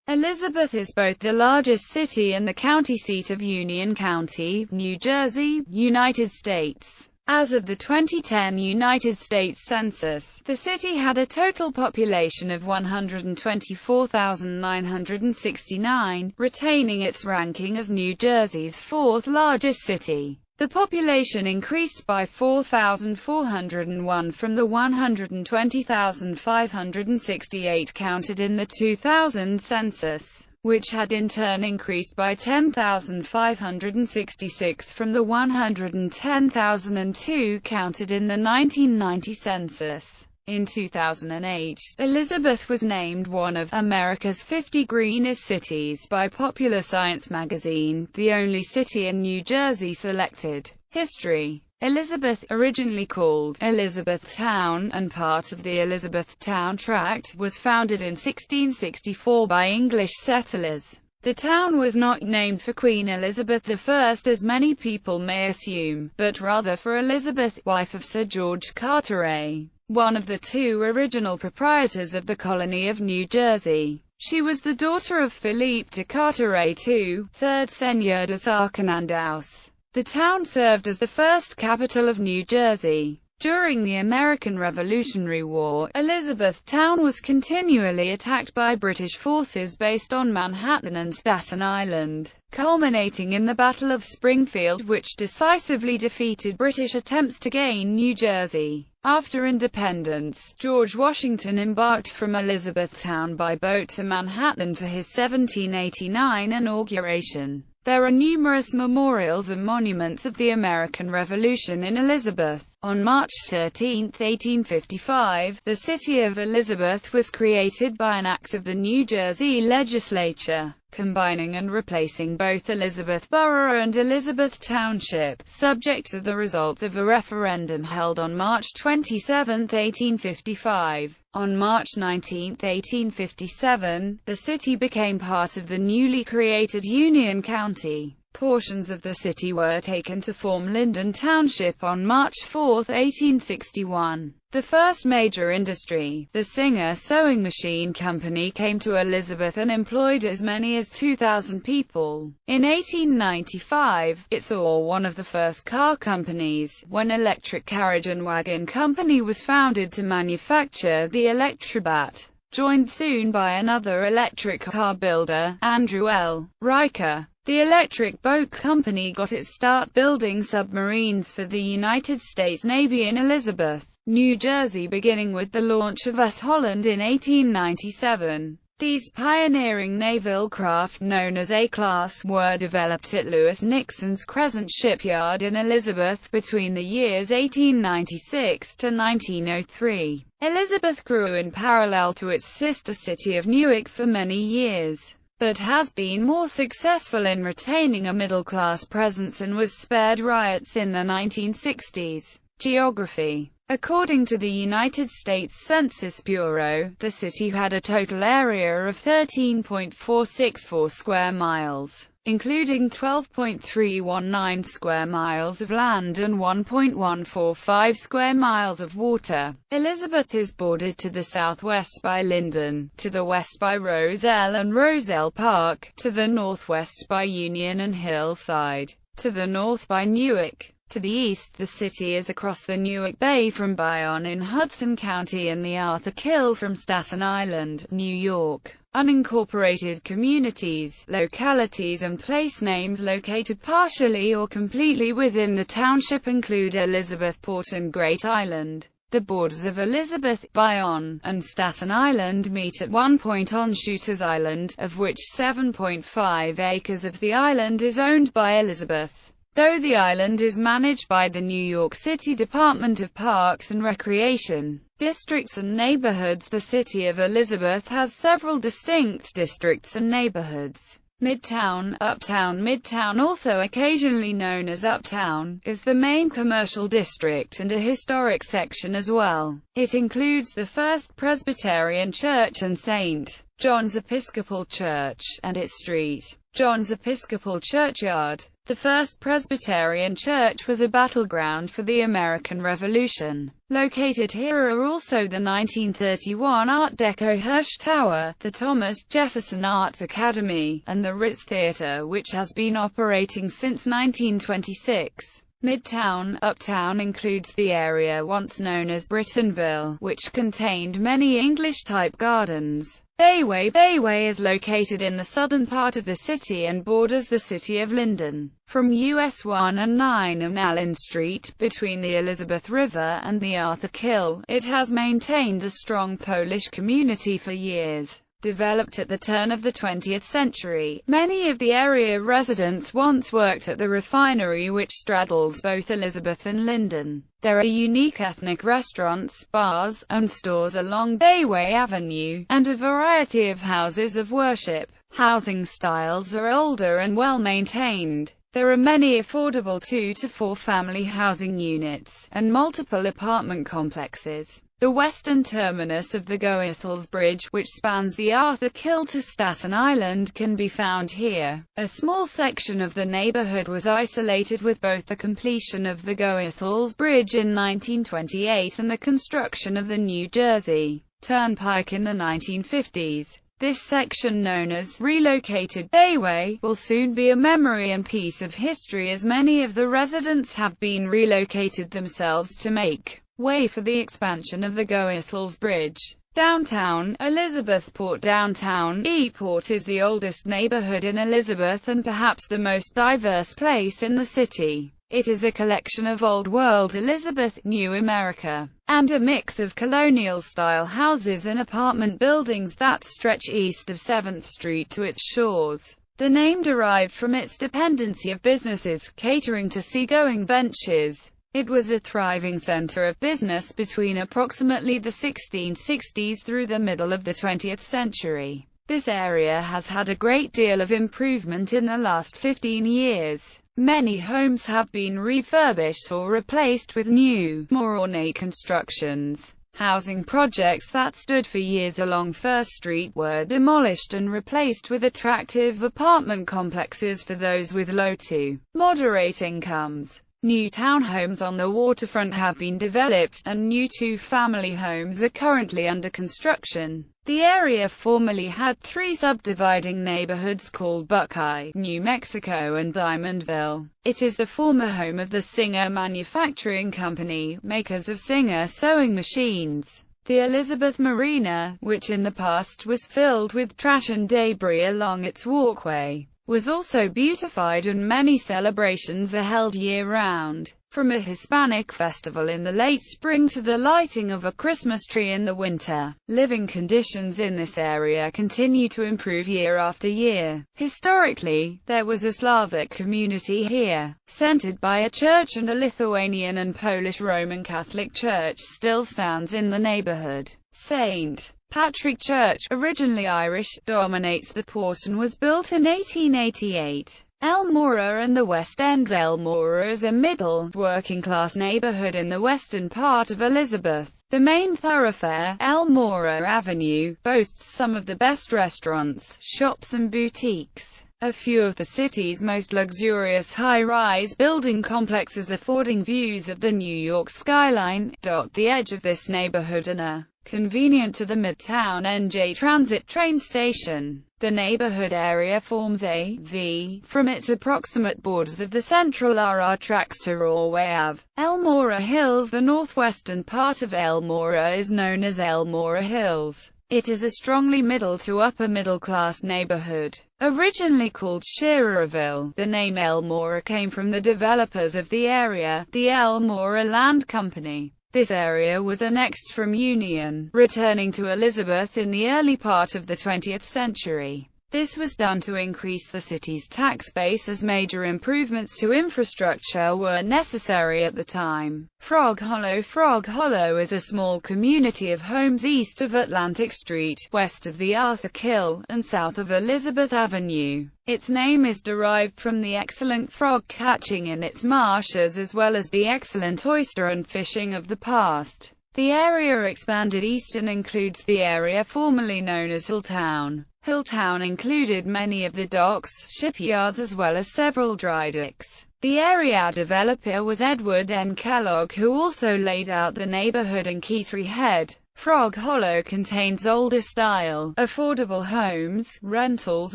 Elizabeth is both the largest city and the county seat of Union County, New Jersey, United States. As of the 2010 United States Census, the city had a total population of 124,969, retaining its ranking as New Jersey's fourth largest city. The population increased by 4,401 from the 120,568 counted in the 2000 census, which had in turn increased by 10,566 from the 110,002 counted in the 1990 census. In 2008, Elizabeth was named one of America's 50 greenest cities by Popular Science magazine, the only city in New Jersey selected. History. Elizabeth, originally called Elizabethtown and part of the Elizabethtown Tract, was founded in 1664 by English settlers. The town was not named for Queen Elizabeth I as many people may assume, but rather for Elizabeth, wife of Sir George Carteret, one of the two original proprietors of the colony of New Jersey. She was the daughter of Philippe de Carteret II, 3rd Seigneur de Sacermandaus. The town served as the first capital of New Jersey. During the American Revolutionary War, Elizabethtown was continually attacked by British forces based on Manhattan and Staten Island, culminating in the Battle of Springfield, which decisively defeated British attempts to gain New Jersey. After independence, George Washington embarked from Elizabethtown by boat to Manhattan for his 1789 inauguration. There are numerous memorials and monuments of the American Revolution in Elizabeth. On March 13, 1855, the city of Elizabeth was created by an act of the New Jersey legislature, combining and replacing both Elizabeth Borough and Elizabeth Township, subject to the results of a referendum held on March 27, 1855. On March 19, 1857, the city became part of the newly created Union County. Portions of the city were taken to form Linden Township on March 4, 1861. The first major industry, the Singer Sewing Machine Company, came to Elizabeth and employed as many as 2,000 people. In 1895, it saw one of the first car companies, when Electric Carriage and Wagon Company was founded to manufacture the Electrobat, joined soon by another electric car builder, Andrew L. Riker. The Electric Boat Company got its start building submarines for the United States Navy in Elizabeth, New Jersey, beginning with the launch of S. Holland in 1897. These pioneering naval craft, known as A-class, were developed at Lewis Nixon's Crescent Shipyard in Elizabeth between the years 1896 to 1903. Elizabeth grew in parallel to its sister city of Newark for many years, but has been more successful in retaining a middle-class presence and was spared riots in the 1960s. Geography. According to the United States Census Bureau, the city had a total area of 13.464 square miles, including 12.319 square miles of land and 1.145 square miles of water. Elizabeth is bordered to the southwest by Linden, to the west by Roselle and Roselle Park, to the northwest by Union and Hillside, to the north by Newark. To the east, the city is across the Newark Bay from Bayonne in Hudson County and the Arthur Kill from Staten Island, New York. Unincorporated communities, localities and place names located partially or completely within the township include Elizabethport and Great Island. The borders of Elizabeth, Bayonne, and Staten Island meet at one point on Shooter's Island, of which 7.5 acres of the island is owned by Elizabeth. Though the island is managed by the New York City Department of Parks and Recreation, districts and neighborhoods, the city of Elizabeth has several distinct districts and neighborhoods. Midtown, Uptown. Midtown, also occasionally known as Uptown, is the main commercial district and a historic section as well. It includes the First Presbyterian Church and St. John's Episcopal Church, and its St. John's Episcopal Churchyard. The First Presbyterian Church was a battleground for the American Revolution. Located here are also the 1931 Art Deco Hirsch Tower, the Thomas Jefferson Arts Academy, and the Ritz Theater, which has been operating since 1926. Midtown, Uptown includes the area once known as Brittonville, which contained many English-type gardens. Bayway is located in the southern part of the city and borders the city of Linden. From US 1 and 9 and Allen Street, between the Elizabeth River and the Arthur Kill, it has maintained a strong Polish community for years. Developed at the turn of the 20th century, many of the area residents once worked at the refinery which straddles both Elizabeth and Linden. There are unique ethnic restaurants, bars, and stores along Bayway Avenue, and a variety of houses of worship. Housing styles are older and well-maintained. There are many affordable 2 to 4 family housing units, and multiple apartment complexes. The western terminus of the Goethals Bridge, which spans the Arthur Kill to Staten Island, can be found here. A small section of the neighborhood was isolated with both the completion of the Goethals Bridge in 1928 and the construction of the New Jersey Turnpike in the 1950s. This section, known as Relocated Bayway, will soon be a memory and piece of history, as many of the residents have been relocated themselves to make way for the expansion of the Goethals Bridge. Downtown Elizabethport. Downtown Eport is the oldest neighborhood in Elizabeth and perhaps the most diverse place in the city. It is a collection of Old World Elizabeth, New America, and a mix of colonial-style houses and apartment buildings that stretch east of 7th Street to its shores. The name derived from its dependency of businesses catering to seagoing ventures. It was a thriving center of business between approximately the 1660s through the middle of the 20th century. This area has had a great deal of improvement in the last 15 years. Many homes have been refurbished or replaced with new, more ornate constructions. Housing projects that stood for years along First Street were demolished and replaced with attractive apartment complexes for those with low to moderate incomes. New townhomes on the waterfront have been developed, and new 2-family homes are currently under construction. The area formerly had 3 subdividing neighborhoods called Buckeye, New Mexico and Diamondville. It is the former home of the Singer Manufacturing Company, makers of Singer sewing machines. The Elizabeth Marina, which in the past was filled with trash and debris along its walkway, was also beautified, and many celebrations are held year-round, from a Hispanic festival in the late spring to the lighting of a Christmas tree in the winter. Living conditions in this area continue to improve year after year. Historically, there was a Slavic community here, centered by a church, and a Lithuanian and Polish Roman Catholic church still stands in the neighborhood. St. Patrick Church, originally Irish, dominates the port and was built in 1888. Elmora and the West End. Elmora is a middle, working-class neighborhood in the western part of Elizabeth. The main thoroughfare, Elmora Avenue, boasts some of the best restaurants, shops and boutiques. A few of the city's most luxurious high-rise building complexes affording views of the New York skyline dot the edge of this neighborhood and are convenient to the Midtown NJ Transit train station. The neighborhood area forms a V from its approximate borders of the central RR tracks to Rawway Ave. Elmora Hills. The northwestern part of Elmora is known as Elmora Hills. It is a strongly middle to upper middle class neighborhood. Originally called Shearerville, the name Elmora came from the developers of the area, the Elmora Land Company. This area was annexed from Union, returning to Elizabeth in the early part of the 20th century. This was done to increase the city's tax base, as major improvements to infrastructure were necessary at the time. Frog Hollow is a small community of homes east of Atlantic Street, west of the Arthur Kill, and south of Elizabeth Avenue. Its name is derived from the excellent frog catching in its marshes, as well as the excellent oyster and fishing of the past. The area expanded east and includes the area formerly known as Hilltown. Hilltown included many of the docks, shipyards as well as several dry docks. The area developer was Edward N. Kellogg, who also laid out the neighborhood in Key Head. Frog Hollow contains older-style, affordable homes, rentals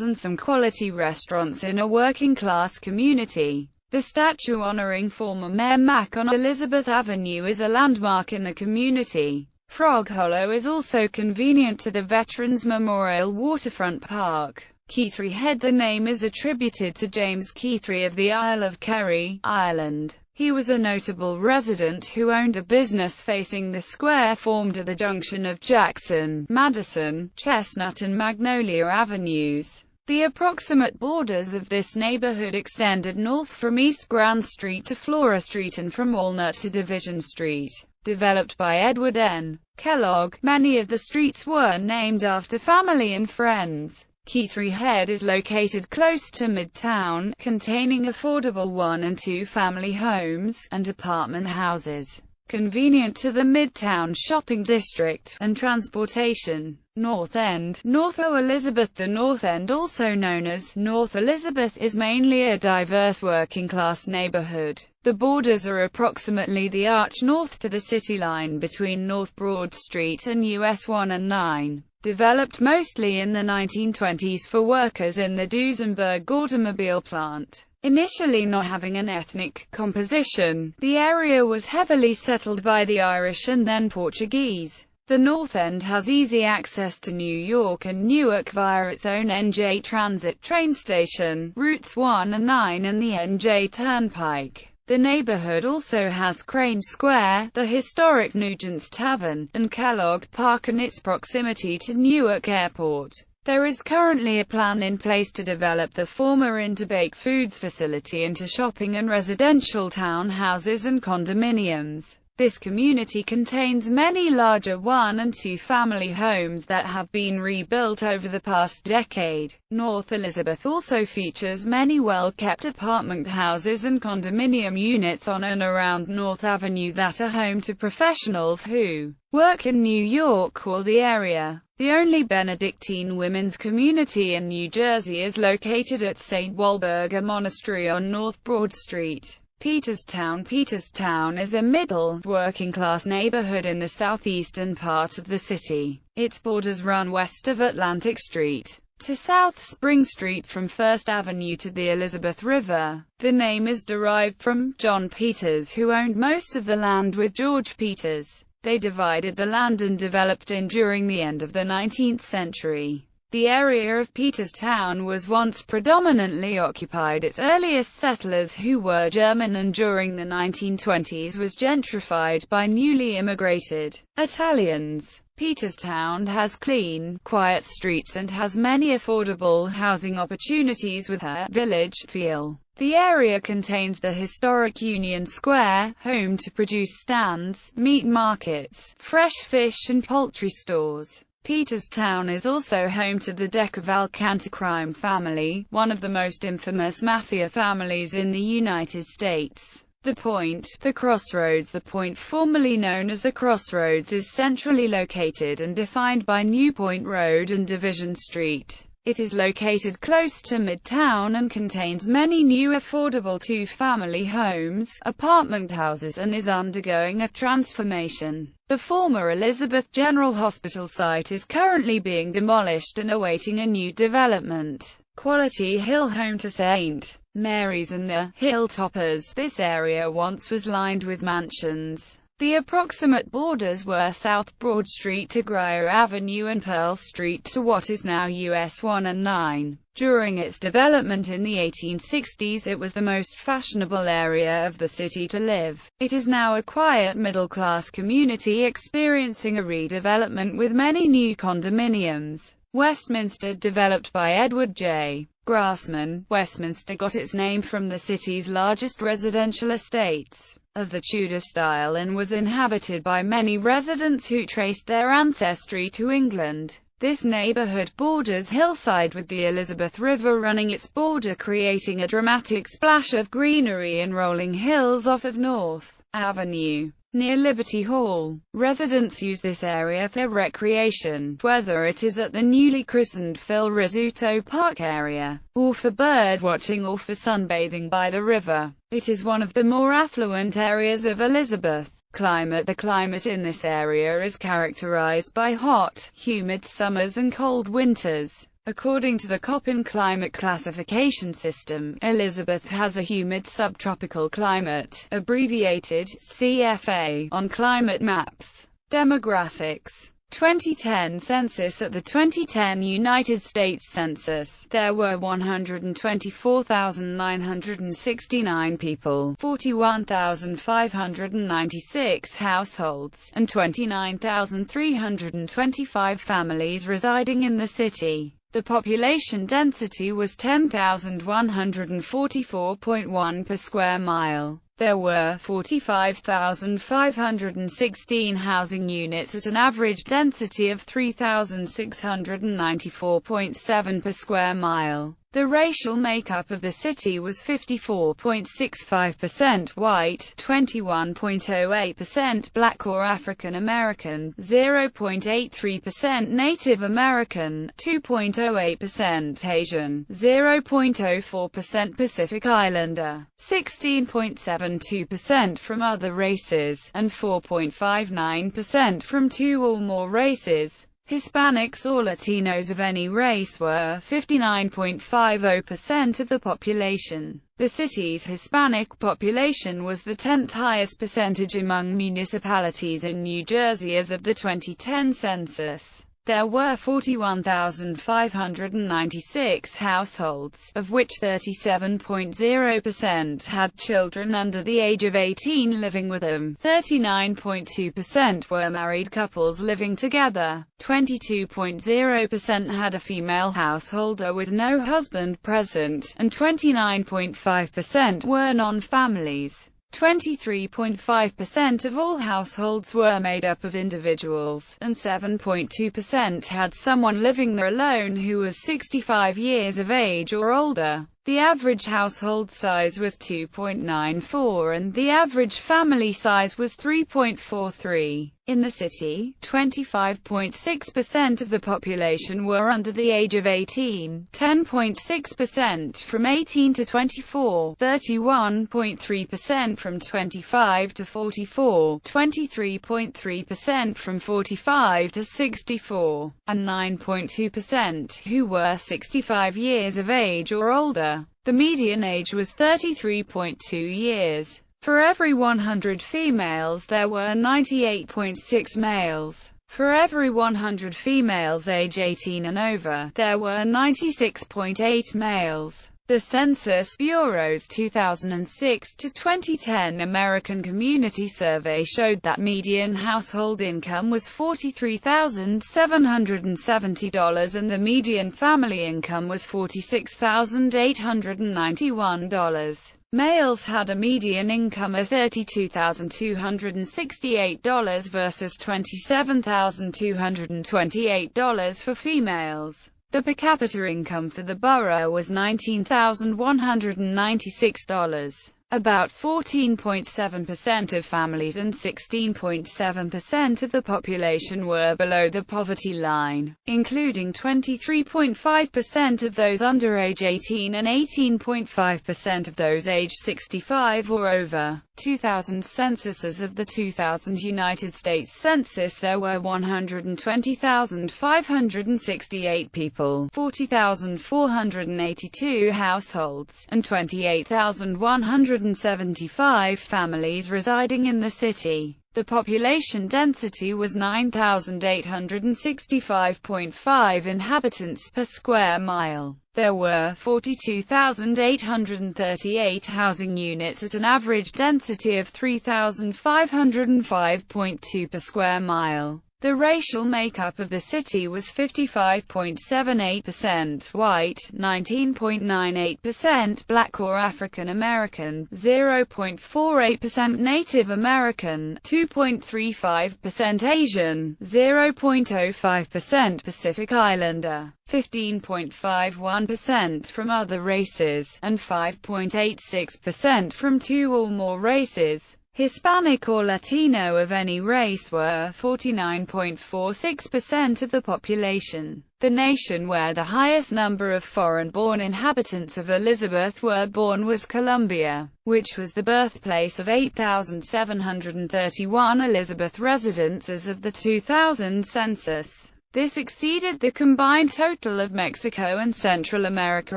and some quality restaurants in a working-class community. The statue honoring former Mayor Mack on Elizabeth Avenue is a landmark in the community. Frog Hollow is also convenient to the Veterans Memorial Waterfront Park. Key Head. The name is attributed to James Key of the Isle of Kerry, Ireland. He was a notable resident who owned a business facing the square formed at the junction of Jackson, Madison, Chestnut and Magnolia Avenues. The approximate borders of this neighborhood extended north from East Grand Street to Flora Street and from Walnut to Division Street. Developed by Edward N. Kellogg, many of the streets were named after family and friends. Key Head is located close to Midtown, containing affordable one- and two-family homes, and apartment houses. Convenient to the Midtown shopping district, and transportation. North End, North Elizabeth. The North End, also known as North Elizabeth, is mainly a diverse working-class neighborhood. The borders are approximately the arch north to the city line between North Broad Street and US 1 and 9. Developed mostly in the 1920s for workers in the Duesenberg automobile plant. Initially not having an ethnic composition, the area was heavily settled by the Irish and then Portuguese. The North End has easy access to New York and Newark via its own NJ Transit train station, routes 1 and 9 and the NJ Turnpike. The neighborhood also has Crane Square, the historic Nugent's Tavern, and Kellogg Park and its proximity to Newark Airport. There is currently a plan in place to develop the former Interbake Foods facility into shopping and residential townhouses and condominiums. This community contains many larger one- and two-family homes that have been rebuilt over the past decade. North Elizabeth also features many well-kept apartment houses and condominium units on and around North Avenue that are home to professionals who work in New York or the area. The only Benedictine women's community in New Jersey is located at St. Walburga Monastery on North Broad Street. Peterstown. Peterstown is a middle, working-class neighborhood in the southeastern part of the city. Its borders run west of Atlantic Street to South Spring Street from First Avenue to the Elizabeth River. The name is derived from John Peters, who owned most of the land with George Peters. They divided the land and developed it during the end of the 19th century. The area of Peterstown was once predominantly occupied. Its earliest settlers, who were German, and during the 1920s was gentrified by newly immigrated Italians. Peterstown has clean, quiet streets and has many affordable housing opportunities with a village feel. The area contains the historic Union Square, home to produce stands, meat markets, fresh fish and poultry stores. Peterstown is also home to the DeCavalcante crime family, one of the most infamous mafia families in the United States. The Point, the Crossroads. The Point, formerly known as the Crossroads, is centrally located and defined by New Point Road and Division Street. It is located close to Midtown and contains many new affordable two-family homes, apartment houses, and is undergoing a transformation. The former Elizabeth General Hospital site is currently being demolished and awaiting a new development. Quality Hill, home to St. Mary's and the Hilltoppers. This area once was lined with mansions. The approximate borders were South Broad Street to Grier Avenue and Pearl Street to what is now US 1 and 9. During its development in the 1860s, it was the most fashionable area of the city to live. It is now a quiet middle-class community experiencing a redevelopment with many new condominiums. Westminster, developed by Edward J. Grassman. Westminster got its name from the city's largest residential estates of the Tudor style and was inhabited by many residents who traced their ancestry to England. This neighborhood borders hillside with the Elizabeth River running its border, creating a dramatic splash of greenery and rolling hills off of North Avenue. near Liberty Hall. Residents use this area for recreation, whether it is at the newly christened Phil Rizzuto Park area, or for bird watching or for sunbathing by the river. It is one of the more affluent areas of Elizabeth. Climate. The climate in this area is characterized by hot, humid summers and cold winters. According to the Köppen climate classification system, Elizabeth has a humid subtropical climate, abbreviated CFA, on climate maps. Demographics. 2010 census. At the 2010 United States Census, there were 124,969 people, 41,596 households, and 29,325 families residing in the city. The population density was 10,144.1 per square mile. There were 45,516 housing units at an average density of 3,694.7 per square mile. The racial makeup of the city was 54.65% white, 21.08% black or African American, 0.83% Native American, 2.08% Asian, 0.04% Pacific Islander, 16.72% from other races, and 4.59% from two or more races. Hispanics or Latinos of any race were 59.50% of the population. The city's Hispanic population was the 10th highest percentage among municipalities in New Jersey as of the 2010 census. There were 41,596 households, of which 37.0% had children under the age of 18 living with them, 39.2% were married couples living together, 22.0% had a female householder with no husband present, and 29.5% were non-families. 23.5% of all households were made up of individuals, and 7.2% had someone living there alone who was 65 years of age or older. The average household size was 2.94 and the average family size was 3.43. In the city, 25.6% of the population were under the age of 18, 10.6% from 18 to 24, 31.3% from 25 to 44, 23.3% from 45 to 64, and 9.2% who were 65 years of age or older. The median age was 33.2 years. For every 100 females there were 98.6 males. For every 100 females age 18 and over, there were 96.8 males. The Census Bureau's 2006 to 2010 American Community Survey showed that median household income was $43,770 and the median family income was $46,891. Males had a median income of $32,268 versus $27,228 for females. The per capita income for the borough was $19,196. About 14.7% of families and 16.7% of the population were below the poverty line, including 23.5% of those under age 18 and 18.5% of those age 65 or over. 2000 census. As of the 2000 United States Census, there were 120,568 people, 40,482 households, and 28,175 families residing in the city. The population density was 9,865.5 inhabitants per square mile. There were 42,838 housing units at an average density of 3,505.2 per square mile. The racial makeup of the city was 55.78% white, 19.98% black or African American, 0.48% Native American, 2.35% Asian, 0.05% Pacific Islander, 15.51% from other races, and 5.86% from two or more races. Hispanic or Latino of any race were 49.46% of the population. The nation where the highest number of foreign-born inhabitants of Elizabeth were born was Colombia, which was the birthplace of 8,731 Elizabeth residents as of the 2000 census. This exceeded the combined total of Mexico and Central America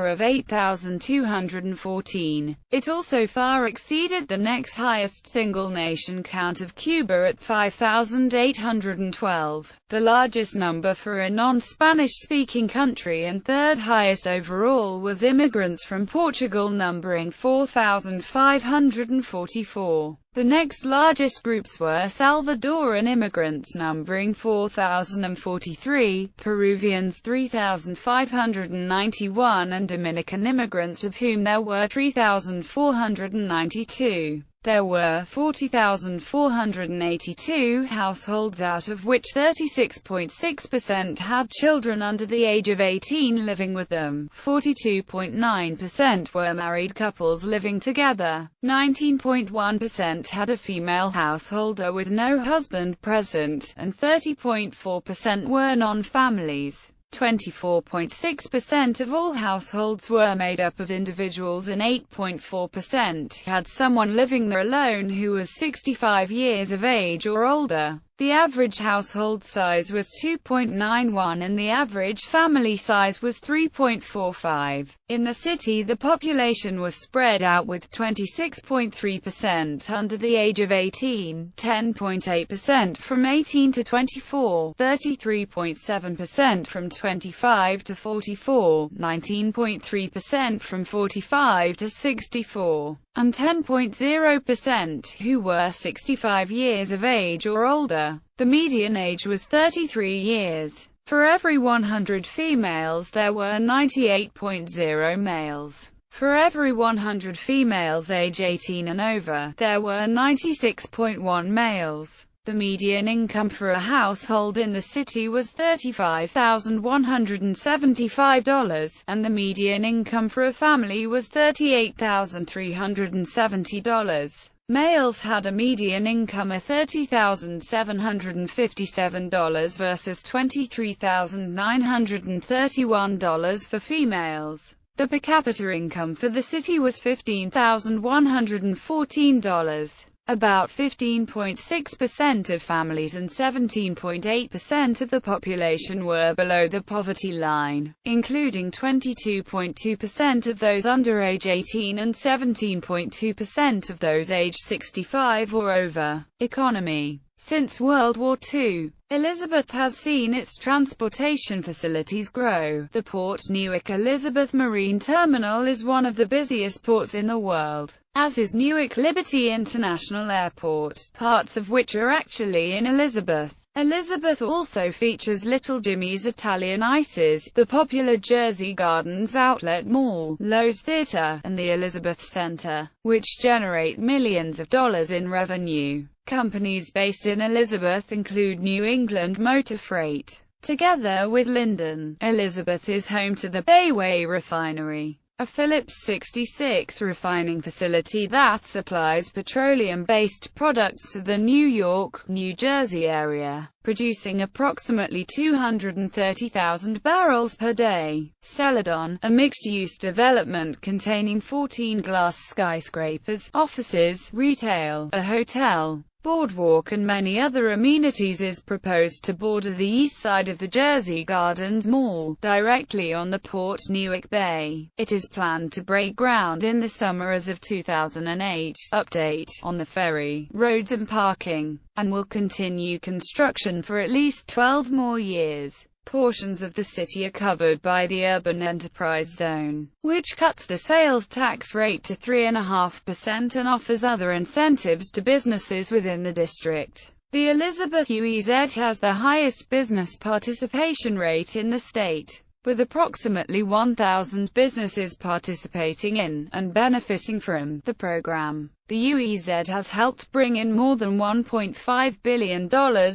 of 8,214. It also far exceeded the next highest single nation count of Cuba at 5,812, the largest number for a non-Spanish-speaking country, and third highest overall was immigrants from Portugal numbering 4,544. The next largest groups were Salvadoran immigrants numbering 4,043, Peruvians 3,591 and Dominican immigrants, of whom there were 3,492. There were 40,482 households, out of which 36.6% had children under the age of 18 living with them, 42.9% were married couples living together, 19.1% had a female householder with no husband present, and 30.4% were non-families. 24.6% of all households were made up of individuals, and 8.4% had someone living there alone who was 65 years of age or older. The average household size was 2.91 and the average family size was 3.45. In the city, the population was spread out, with 26.3% under the age of 18, 10.8% from 18 to 24, 33.7% from 25 to 44, 19.3% from 45 to 64, and 10.0% who were 65 years of age or older. The median age was 33 years. For every 100 females there were 98.0 males. For every 100 females age 18 and over, there were 96.1 males. The median income for a household in the city was $35,175, and the median income for a family was $38,370. Males had a median income of $30,757 versus $23,931 for females. The per capita income for the city was $15,114. About 15.6% of families and 17.8% of the population were below the poverty line, including 22.2% of those under age 18 and 17.2% of those age 65 or over. Economy. Since World War II, Elizabeth has seen its transportation facilities grow. The Port Newark Elizabeth Marine Terminal is one of the busiest ports in the world, as is Newark Liberty International Airport, parts of which are actually in Elizabeth. Elizabeth also features Little Jimmy's Italian Ices, the popular Jersey Gardens Outlet Mall, Lowe's Theatre, and the Elizabeth Center, which generate millions of dollars in revenue. Companies based in Elizabeth include New England Motor Freight. Together with Linden, Elizabeth is home to the Bayway Refinery, a Phillips 66 refining facility that supplies petroleum-based products to the New York, New Jersey area, producing approximately 230,000 barrels per day. Celadon, a mixed-use development containing 14 glass skyscrapers, offices, retail, a hotel, boardwalk and many other amenities, is proposed to border the east side of the Jersey Gardens Mall, directly on the Port Newark Bay. It is planned to break ground in the summer as of 2008. Update on the ferry, roads and parking, and will continue construction for at least 12 more years. Portions of the city are covered by the Urban Enterprise Zone, which cuts the sales tax rate to 3.5% and offers other incentives to businesses within the district. The Elizabeth UEZ has the highest business participation rate in the state, with approximately 1,000 businesses participating in, and benefiting from, the program. The UEZ has helped bring in more than $1.5 billion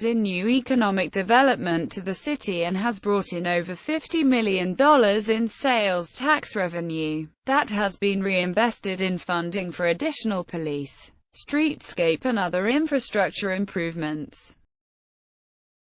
in new economic development to the city and has brought in over $50 million in sales tax revenue that has been reinvested in funding for additional police, streetscape and other infrastructure improvements.